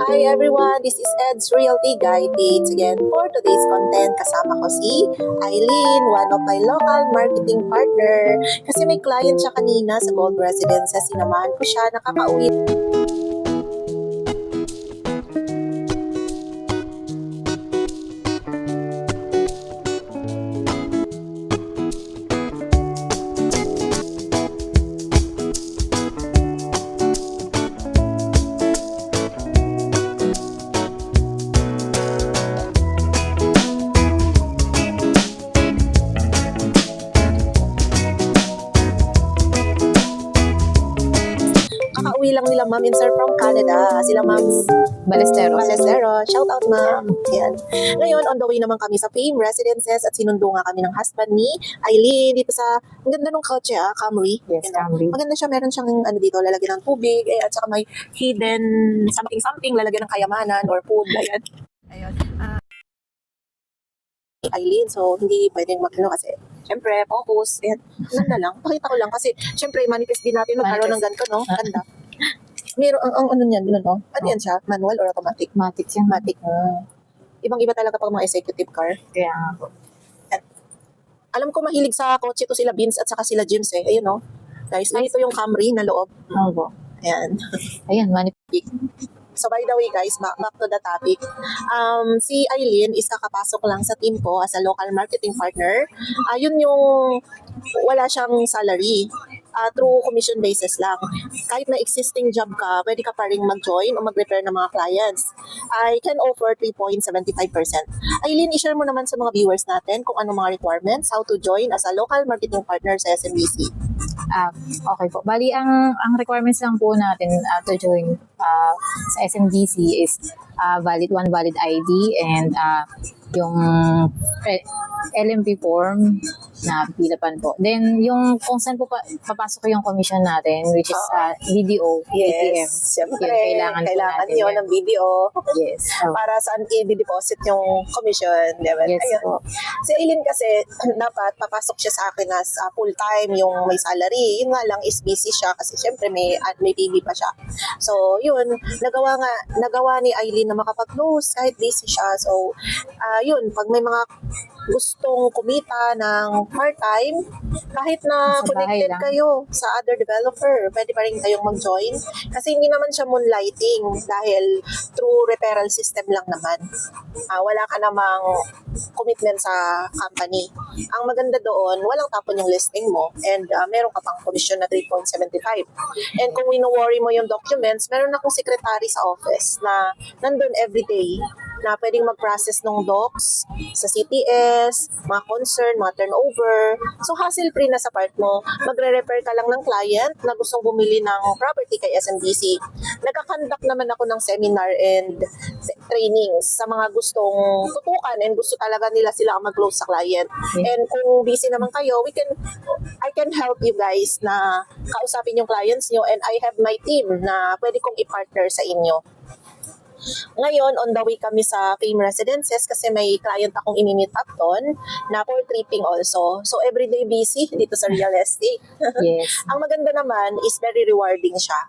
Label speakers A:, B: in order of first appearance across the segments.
A: Hi everyone, this is Ed's Realty Guide Tips again for today's content. Kasama ko si Eileen, one of my local marketing partner. Kasi may client siya kanina sa Gold Residences, sinamahan ko siya, nakakauwi. Kakauwi lang nila ma'am and sir from Canada. Sila ma'am
B: Balesteros.
A: Shout out ma'am. Yan. Ngayon, on the way naman kami sa Fame Residences at sinundo nga kami ng husband ni Eileen dito sa, ang ganda ng kotse Camry.
B: Yes,
A: You know,
B: Camry.
A: maganda siya, meron siyang ano dito, lalagyan ng tubig, at saka may hidden something, lalagyan ng kayamanan or food. Ayan. Ayun. Eileen, so hindi pwedeng mag-ano kasi syempre, focus, and ganda lang. Pakita ko lang kasi syempre, manifest din natin magkaroon ng ganito, no? Ganda. Meron, ang ano niyan, no? Ano yan siya? Manual or automatic?
B: Matic yan.
A: Matic. Ibang-iba talaga pag mga executive car.
B: Kaya nga po.
A: Alam ko mahilig sa kotse to sila Beams at saka sila James Ayun, no? Guys, ito yung Camry na loob.
B: Oo po.
A: Ayan.
B: Ayan, manipik.
A: So by the way guys, back to the topic. Si Eileen is kakapasok lang sa team ko as a local marketing partner. Yun yung wala siyang salary. Through commission basis lang. Kahit na existing job ka, pwede ka pa rin mag-join o mag-refer ng mga clients. I can offer 3.75%. Eileen, i-share mo naman sa mga viewers natin kung ano mga requirements, how to join as a local marketing partner sa SMBC.
B: Okay po. Bali, ang requirements lang po natin to join sa SMDC is one valid ID and yung LMP form na pilapan po. Then, yung kung saan po papasok yung commission natin, which is BDO, ATM.
A: Siyempre,
B: Yun,
A: kailangan
B: po natin
A: yun
B: yan.
A: ng video.
B: Yes.
A: Para saan i-deposit yung commission. Diba?
B: Yes
A: Ayun.
B: po.
A: Si Eileen kasi, dapat papasok siya sa akin as full-time, yung may salary. Yun nga lang is busy siya kasi syempre may baby pa siya. So, yun, nagawa ni Eileen na makapag-close kahit busy siya. So, yun, pag may mga gustong kumita ng part-time, kahit na
B: Sa bahay
A: connected
B: lang.
A: kayo sa other developer, pwede pa rin kayong mag-join. Kasi hindi naman siya moonlighting dahil through referral system lang naman. Wala ka namang commitment sa company. Ang maganda doon, walang tapon yung listing mo and meron ka pang commission na 3.75. And kung wino-worry mo yung documents, meron akong secretary sa office na nandun everyday na pwedeng mag-process ng docs sa CTS, mga concern, mga turnover. So, hassle-free na sa part mo. Magre-refer ka lang ng client na gustong bumili ng property kay SMDC. Nagkakandak naman ako ng seminar and trainings sa mga gustong tutukan and gusto talaga nila sila ang mag-close sa client. And kung busy naman kayo, I can help you guys na kausapin yung clients nyo and I have my team na pwede kong i-partner sa inyo. Ngayon, on the way kami sa Fame Residences kasi may client akong imi-meet up doon na for tripping also. So, everyday busy dito sa real estate.
B: Yes.
A: Ang maganda naman is very rewarding siya.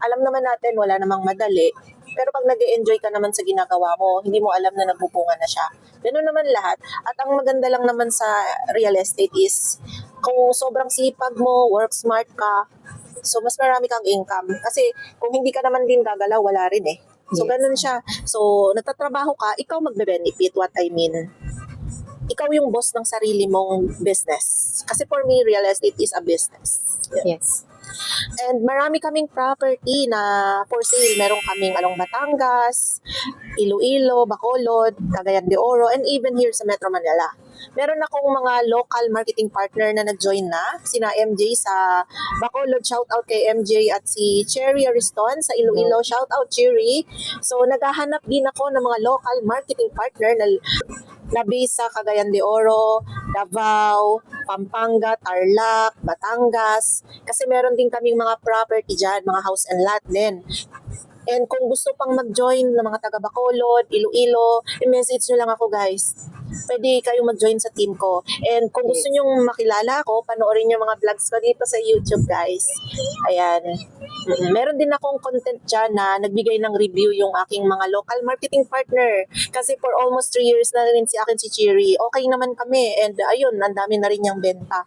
A: Alam naman natin, wala namang madali. Pero pag nag-enjoy ka naman sa ginagawa mo, hindi mo alam na nagbubunga na siya. Ganun naman lahat. At ang maganda lang naman sa real estate is kung sobrang sipag mo, work smart ka, so mas marami kang income. Kasi kung hindi ka naman din gagalaw, wala rin eh. So,
B: Yes.
A: ganun siya. So, nagtatrabaho ka, ikaw magbe-benefit. What I mean, ikaw yung boss ng sarili mong business. Kasi for me, real estate is a business.
B: Yes.
A: And marami kaming property na for sale. Meron kaming along Batangas, Iloilo, Bacolod, Cagayan de Oro, and even here sa Metro Manila. Meron akong mga local marketing partner na nag-join na. Sina MJ sa Bacolod, shout out kay MJ, at si Cherry Ariston sa Iloilo, shout out Cherry. So naghahanap din ako ng mga local marketing partner na based sa Cagayan de Oro, Davao, Pampanga, Tarlac, Batangas. Kasi meron din kaming mga property dyan, mga house and lot din. And kung gusto pang mag-join ng mga taga Bacolod, Iloilo, i-message nyo lang ako guys. pwede kayong mag-join sa team ko. And kung gusto nyong makilala ako, panoorin yung mga vlogs ko dito sa YouTube, guys. Ayan. Meron din akong content dyan na nagbigay ng review yung aking mga local marketing partner. Kasi for almost 3 years na rin si Cherry. Okay naman kami. And ayun, ang dami na rin yung benta.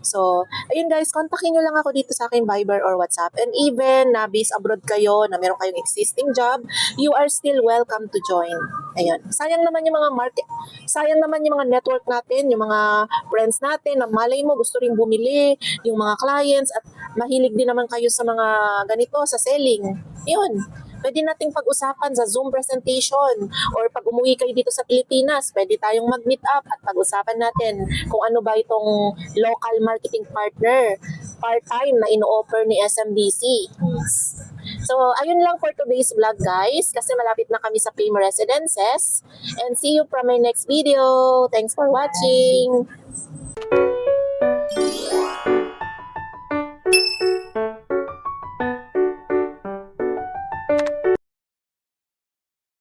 A: So, ayun guys, kontakin nyo lang ako dito sa aking Viber or WhatsApp. And even na based abroad kayo, na meron kayong existing job, you are still welcome to join. Ayun. Sayang naman yung mga network natin, yung mga friends natin, na malay mo gusto ring bumili, yung mga clients, at mahilig din naman kayo sa mga ganito, sa selling. Yun. Pwede nating pag-usapan sa Zoom presentation or pag umuwi kayo dito sa Pilipinas, pwede tayong mag-meet up at pag-usapan natin kung ano ba itong local marketing partner part-time na ino-offer ni SMDC. So, ayun lang for today's vlog, guys, kasi malapit na kami sa Fame Residences. And see you from my next video. Thanks for watching.